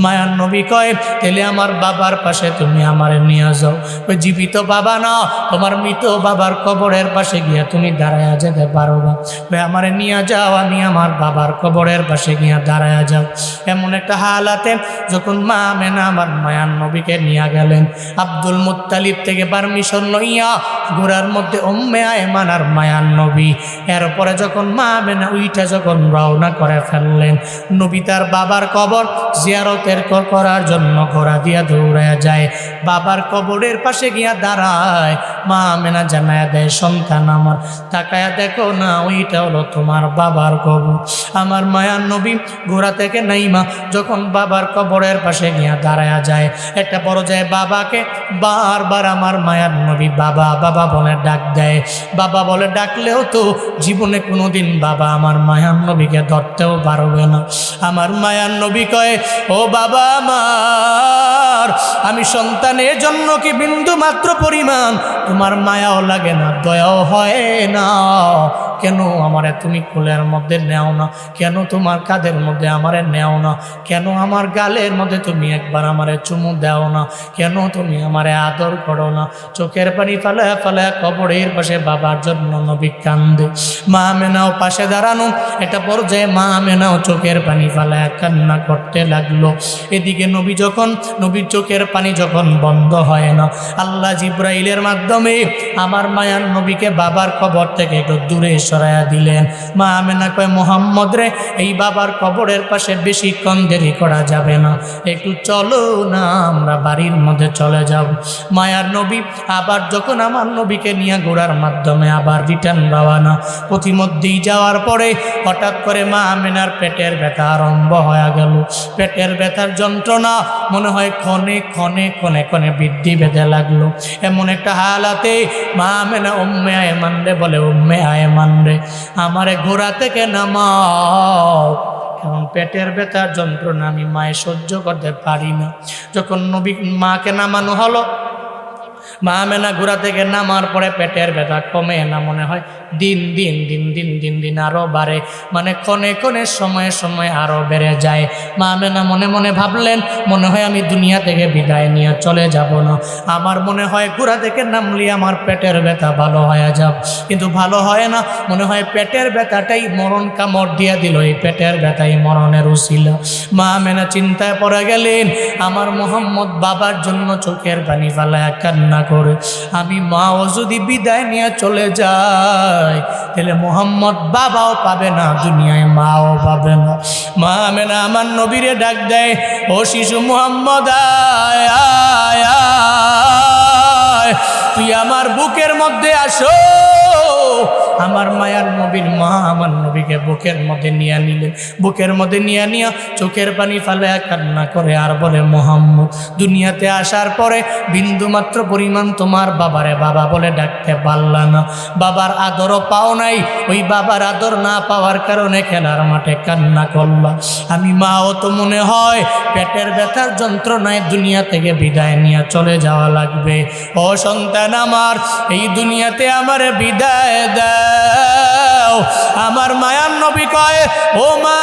মায়ার নবী কয়, তাহলে আমার বাবার পাশে তুমি আমারে নিয়ে যাও। ওই জীবিত বাবা না, তোমার মৃত বাবার কবরের পাশে গিয়া তুমি দাঁড়ায়া যেতে পারবা। ওই আমারে নিয়ে যাও, আমি আমার বাবার কবরের পাশে গিয়া দাঁড়ায়া যাও। এমন একটা হালাতে যখন যখন মা আমেনা আমার মায়ার নবীকে নিয়ে গেলেন, আব্দুল মুত্তালিব থেকে পারমিশন লইয়া ঘোড়ার মধ্যে উম্মে আয়মান আর মায়ার নবী, এরপরে যখন মা আমেনা উইটা যখন রওনা করে ফেললেন, নবী তার বাবার কবর জিয়ারতের করার জন্য ঘোড়া দিয়া দৌড়ায় যায়। বাবার কবরের পাশে গিয়া দাঁড়ায়, মা আমেনা জানায়া দেয়, সন্তান আমার তাকায়া দেখো না, ওইটা হলো তোমার বাবার কবর। আমার মায়ার নবী ঘোড়া থেকে নাইমা যখন বাবার কবরের পাশে গিয়া দাঁড়ায়া যায়, একটা বড় যায় বাবাকে বারবার আমার মায়ার নবী বাবা বাবা বলে ডাক দেয়। বাবা বলে ডাকলেও তো জীবনে কোনোদিন বাবা আমার মায়ার নবীকে ধরতেও পারবে না। আমার মায়ার নবী কয়, ও বাবা আমার, আমি সন্তানের জন্য কি বিন্দু মাত্র পরিমাণ তোমার মায়াও লাগে না, দয়াও হয় না? কেন আমারে তুমি কোলের মধ্যে নেও না? কেন তোমার কাঁধের মধ্যে আমারে নেও না? কেন আমার গালের মধ্যে তুমি একবার আমারে চুমু দাও না? কেন তুমি আমারে আদর করো না? চোখের পানি ফালায় ফালায় কবরের পাশে বাবার জন্য নবী কান্দে। মা আমেনাও পাশে দাঁড়ানো, একটা পর্যায়ে মা আমেনাও চোখের পানি ফালায় কান্না করতে লাগলো। এদিকে নবী যখন নবীর চোখের পানি যখন বন্ধ হয় না, আল্লাহ জিব্রাইলের মাধ্যমে আমার মায়ার নবীকে বাবার কবর থেকে একটু দূরে সরাইয়া দিলেন। মা আমেনা কয়, মুহাম্মদ রে, এই বাবার কবরের পাশে বেশিক্ষণ দেরি করা যাবে না, একটু চলো না, আমরা বাড়ির মধ্যে চলে যাব। মায়ার নবী আবার যখন আমার নবীকে নিয়ে ঘোড়ার মাধ্যমে আবার রিটার্ন রওয়ানা, প্রতিমধ্যেই যাওয়ার পরে হঠাৎ করে মা আমেনার পেটের ব্যথা আরম্ভ হয়ে গেল। পেটের ব্যথার যন্ত্রণা মনে হয় ক্ষণে ক্ষণে ক্ষণে ক্ষণে বৃদ্ধি পেতে লাগলো। এমন একটা হালাতে মা আমেনা উম্মে আয়মান রে বলে, উম্মে আয়মান রে, আমারে ঘোড়া থেকে নামাও, কারণ পেটের ব্যথার যন্ত্রণা আমি মায়ে সহ্য করতে পারি না। যখন নবী মাকে নামানো হলো, মা আমেনা ঘোড়া থেকে নামার পরে পেটের ব্যথা কমে না, মনে হয় দিন দিন দিন দিন দিন দিন আরও বাড়ে, মানে ক্ষণে ক্ষণে সময়ে সময়ে আরও বেড়ে যায়। মা আমেনা মনে মনে ভাবলেন, মনে হয় আমি দুনিয়া থেকে বিদায় নিয়ে চলে যাব না, আমার মনে হয় ঘোড়া থেকে নামলে আমার পেটের ব্যথা ভালো হয়ে যাব, কিন্তু ভালো হয় না, মনে হয় পেটের ব্যথাটাই মরণ কামড় দিয়া দিল, এই পেটের ব্যথাই মরণের উসিলা। মা আমেনা চিন্তায় পড়ে গেলেন, আমার মুহাম্মদ বাবার জন্য চোখের পানি ফালায়া কান্না করে, আমি মাও যদি বিদায় নিয়ে চলে যায়, তাহলে মুহাম্মদ বাবাও পাবে না, দুনিয়ায় মাও পাবে না। মা আমেনা আমার নবীরে ডাক দেয়, ও শিশু মুহাম্মদ, আয় আয় আয়, তুই আমার বুকের মধ্যে আসো। আমার মায়ার নবীর মা আমার নবীকে বুকের মধ্যে নিয়ে নিলেন, বুকের মধ্যে নিয়ে নিয়ে চোখের পানি ফালায়া কান্না করে আর বলে, মুহাম্মদ, দুনিয়াতে আসার পরে বিন্দুমাত্র পরিমাণ তোমার বাবারে বাবা বলে ডাকতে পারলা না, বাবার আদরও পাও নাই, ওই বাবার আদর না পাওয়ার কারণে খেলার মাঠে কান্না করলাম। আমি মাও তো মনে হয় পেটের ব্যথার যন্ত্রণায় দুনিয়া থেকে বিদায় নিয়ে চলে যাওয়া লাগবে। ও সন্তান আমার, এই দুনিয়াতে আমার বিদায় দাও। আমার মায়ার নবী কয়, ও মা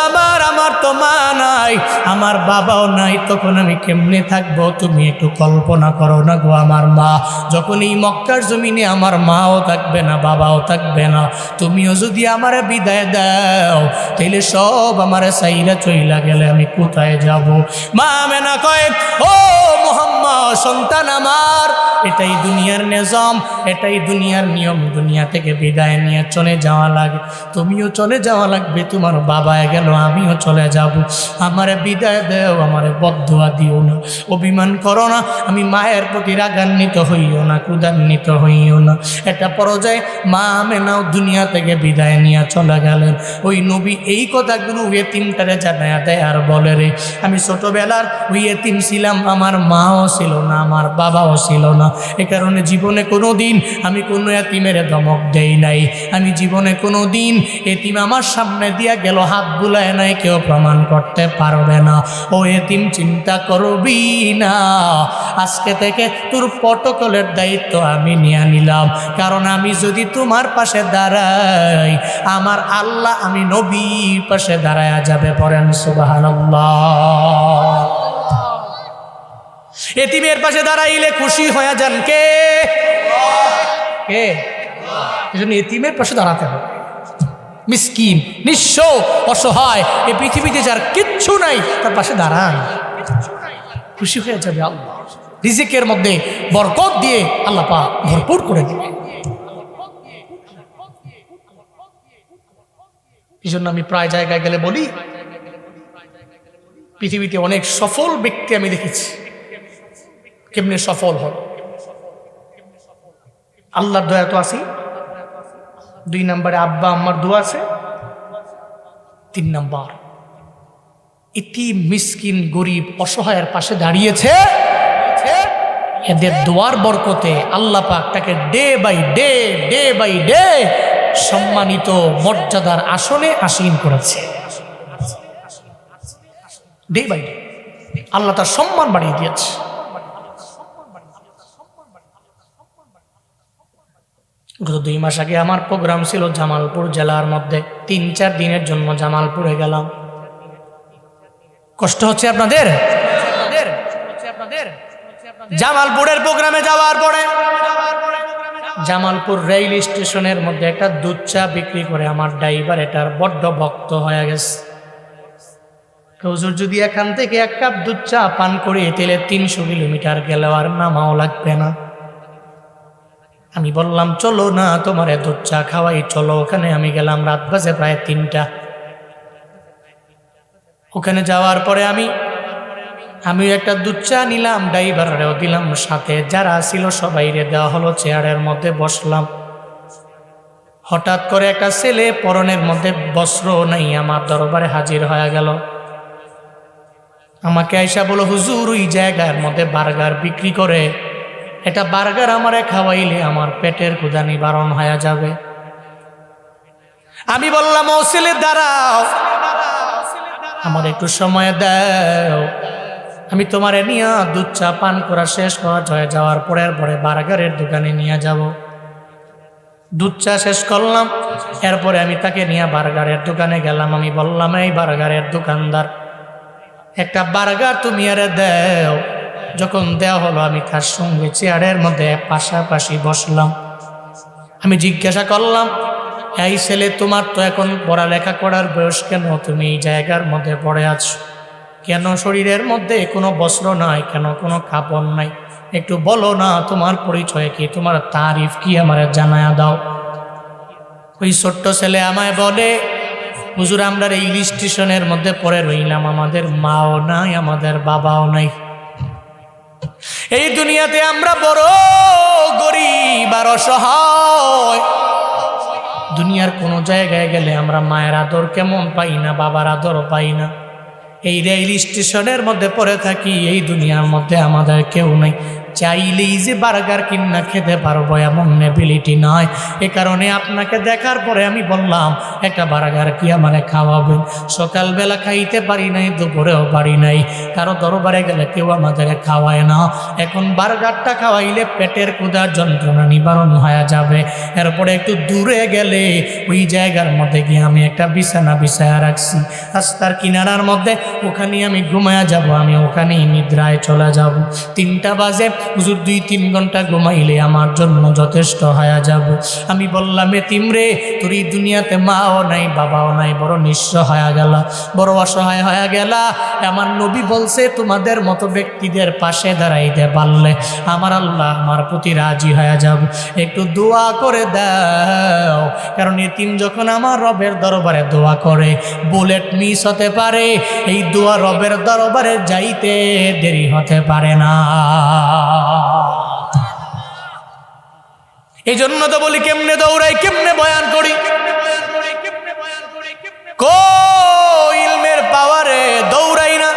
আমার তো মা নাই, আমার বাবাও নাই, তখন আমি কেমনে থাকবো? তুমি একটু কল্পনা করো না গো, আমার মা যখন এই মক্কার জমিনে আমার মাও থাকবে না, বাবাও থাকবে না, তুমিও যদি আমার বিদায় দাও, তাইলে সব আমার সাইরা চইলা গেলে আমি কোথায় যাব? মা আমেনা কয়, ও মুহাম্মদ, সন্তান আমার, এটাই দুনিয়ার নিজাম, এটাই দুনিয়ার নিয়ম, দুনিয়া থেকে বিদায় নিয়ে চলে যাওয়া লাগে, তুমিও চলে যাওয়া লাগবে, তোমার বাবা গেল, আমিও চলে যাব, আমারে বিদায় দেও, আমারে বদদুয়া দিও না, অভিমান করো না, আমি মায়ের প্রতি রাগান্বিত হইও না, ক্রোধান্বিত হইও না। একটা পর্যায়ে মা আমেনাও দুনিয়া থেকে বিদায় নিয়ে চলে গেলেন। ওই নবী এই কথাগুলো এতিমটারে জানায়া দেয় আর বলে, রে আমি ছোটবেলার ওই এতিম ছিলাম, আমার মাও ছিল না, আমার বাবাও ছিল না, এ কারণে জীবনে কোনো দিন আমি কোনো এতিমের ধমক দেই নাই, আমি জীবনে কোনো দিন এতিম আমার সামনে দিয়া গেল হাত বুলায় নাই, কেউ প্রমাণ করতে পারবে না। ও এতিম, চিন্তা করবি না, আজকে থেকে তোর প্রটোকলের দায়িত্ব আমি নিয়ে নিলাম, কারণ আমি যদি তোমার পাশে দাঁড়াই, আমার আল্লাহ আমি নবীর পাশে দাঁড়ায়া যাবে। পড়েন সুবহানাল্লাহ। এতিমের পাশে দাঁড়াইলে খুশি হয়ে যান কে? কে? এজন্য এতিমের পাশে দাঁড়াতে হবে। মিসকিন, নিঃস্ব, অসহায়, এই পৃথিবীতে যার কিচ্ছু নাই, তার পাশে দাঁড়ান। খুশি হয়ে যাবে আল্লাহ, রিজিকের মধ্যে বরকত দিয়ে আল্লাহ পাক ভরপুর করে দিবে। এই জন্য আমি প্রায় জায়গায় গেলে বলি, পৃথিবীতে অনেক সফল ব্যক্তি আমি দেখেছি, কেমনে সফল হল। আল্লাহর দয়া তো আছি, 2 নম্বরে আব্বা আম্মার দোয়া আছে, 3 নম্বর ইতিম মিসকিন গরিব অসহায়ের পাশে দাঁড়িয়েছে, এদের দোয়ার বরকতে আল্লাহ পাক তাকে ডে বাই ডে সম্মানিত মর্যাদার আসনে আসীন করেছে। ডে বাই ডে আল্লাহ তার সম্মান বাড়িয়ে দিয়েছে। গত 2 মাস আগে আমার প্রোগ্রাম ছিল জামালপুর জেলার মধ্যে, 3-4 দিনের জন্য জামালপুরে গেলাম। কষ্ট হচ্ছে আপনাদের? জামালপুরের প্রোগ্রামে যাওয়ার পরে জামালপুর রেল স্টেশনের মধ্যে একটা দুধ চা বিক্রি করে আমার ড্রাইভার এটার বড্ড ভক্ত হয়ে গেছে। হুজুর যদি এখান থেকে 1 কাপ দুধ চা পান করি তাহলে 300 কিলোমিটার গেলেও আর নামাও লাগবে না। আমি বললাম চলো না, তোমার দুধ চা খাওয়াই, চলো। ওখানে আমি গেলাম, রাত বাজে প্রায় 3টা। ওখানে যাওয়ার পরে আমি একটা দুধ চা নিলাম, ড্রাইভারেও দিলাম, সাথে যারা ছিল সবাইরে দেওয়া হলো। চেয়ারের মধ্যে বসলাম। হঠাৎ করে একটা ছেলে পরনের মধ্যে বস্ত্র নাই আমার দরবারে হাজির হয়ে গেল। আমাকে আইসা বলো, হুজুর ওই জায়গার মধ্যে বার্গার বিক্রি করে, এটা বার্গার আমারে খাওয়াইলে আমার পেটের ক্ষুধা নিবারণ হয়ে যাবে। আমি বললাম, ও ছেলে দাঁড়াও, আমার একটু সময় দাও, আমি তোমারে নিয়ে দুধ চা পান করা শেষ হয়ে যাওয়ার পরে বার্গারের দোকানে নিয়ে যাব। দুধ চা শেষ করলাম, এরপরে আমি তাকে নিয়ে বার্গারের দোকানে গেলাম। আমি বললাম, এই বার্গারের দোকানদার, একটা বার্গার তুমি আরে দাও। যখন দেওয়া হলো আমি তার সঙ্গে চেয়ারের মধ্যে পাশাপাশি বসলাম। আমি জিজ্ঞাসা করলাম, এই ছেলে, তোমার তো এখন পড়ালেখা করার বয়স, কেন তুমি এই জায়গার মধ্যে পড়ে আছো? কেন শরীরের মধ্যে কোনো বস্ত্র নাই, কেন কোনো কাপড় নাই? একটু বলো না, তোমার পরিচয় কি, তোমার তারিফ কি আমারে জানায়া দাও। ওই ছোট্ট ছেলে আমায় বলে, হুজুর আমরা এই স্টেশনের মধ্যে পড়ে রইলাম, আমাদের মাও নাই, আমাদের বাবাও নাই। এই দুনিয়াতে আমরা বড় গরিব আর অসহায়। দুনিয়ার কোনো জায়গায় গেলে আমরা মায়ের আদর কেমন পাই না, বাবার আদরও পাই না। এই রেল স্টেশনের মধ্যে পড়ে থাকি, এই দুনিয়ার মধ্যে আমাদের কেউ নেই। চাইলেই যে বার্গার কিনা খেতে পারবো এমন এবিলিটি নয়। এ কারণে আপনাকে দেখার পরে আমি বললাম, একটা বার্গার কি আমারে খাওয়াবেন? সকালবেলা খাইতে পারি নাই, দুপুরেও পারি নাই, কারো দরবারে গেলে কেউ আমাদের খাওয়ায় না। এখন বার্গারটা খাওয়াইলে পেটের ক্ষুধার যন্ত্রণা নিবারণ হয়ে যাবে। এরপরে একটু দূরে গেলে ওই জায়গার মধ্যে গিয়ে আমি একটা বিছানা বিছায়া রাখছি রাস্তার কিনারার মধ্যে, ওখানে আমি ঘুমায়া যাব, আমি ওখানেই নিদ্রায় চলে যাব। 3টা বাজে, হুজুর 2-3 ঘন্টা ঘুমাইলে আমার জন্য যথেষ্ট হয়ে যাব। আমি বললাম, এতিম রে, তোর এই দুনিয়াতে মাও নাই, বাবাও নাই, বড় নিঃস্ব হয়ে গেল, বড় অসহায় হয়ে গেল। আমার নবী বলছে, তোমাদের মতো ব্যক্তিদের পাশে দাঁড়াইতে পারলে আমার আল্লাহ আমার প্রতি রাজি হয়ে যাব। একটু দোয়া করে দাও, কারণ এতিম যখন আমার রবের দরবারে দোয়া করে, বুলেট মিস হতে পারে, এই দোয়া রবের দরবারে যাইতে দেরি হতে পারে না। এই জন্য তো বলি, কেমনে দৌড়াই, কেমনে বয়ান করি, ইলমের পাওয়ারে দৌড়াই না,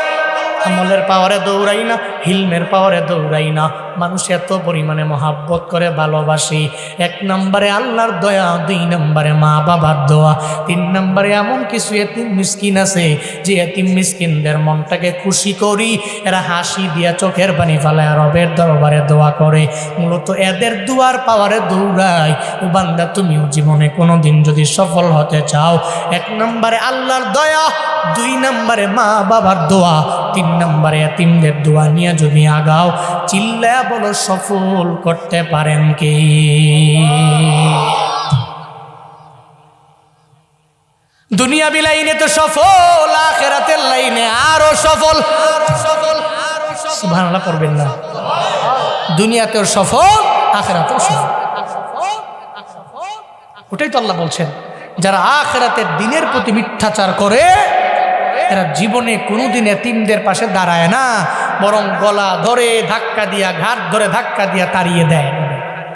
আমলের পাওয়ারে দৌড়াই না, হিলমের পাওয়ারে দৌড়াই না। মানুষ এত পরিমাণে মহাব্বত করে, ভালোবাসি। 1 নম্বরে আল্লাহর দয়া, 2 নম্বরে মা বাবার দোয়া, 3 নম্বরে এমন কিছু এতিম মিসকিন আছে যে এতিম মিসকিনদের মনটাকে খুশি করি, এরা হাসি দিয়া চোখের পানি ফেলায় রবের দরবারে দোয়া করে। মূলত এদের দোয়ার পাওয়ারে দৌড়াই। ও বান্দা, তুমিও জীবনে কোনোদিন যদি সফল হতে চাও, 1 নম্বরে আল্লাহর দয়া, 2 নম্বরে মা বাবার দোয়া, 3 নম্বরে এতিমদের দোয়া নিয়ে যদি আগাও, চিল্লা বলো, সফল করতে পারেন কে? দুনিয়াবি লাইনে তো সফল, আখিরাতের লাইনে আরো সফল। সুবহানাল্লাহ পড়বেন না? দুনিয়াতেও সফল, আখিরাতেও সফল। ওটাই তো আল্লাহ বলছেন, যারা আখিরাতের দিনের প্রতি মিথ্যাচার করে এরা জীবনে কোনোদিন এতিমদের পাশে দাঁড়ায় না, বরং গলা ধরে ধাক্কা দিয়া, ঘাট ধরে ধাক্কা দিয়া তাড়িয়ে দেয়।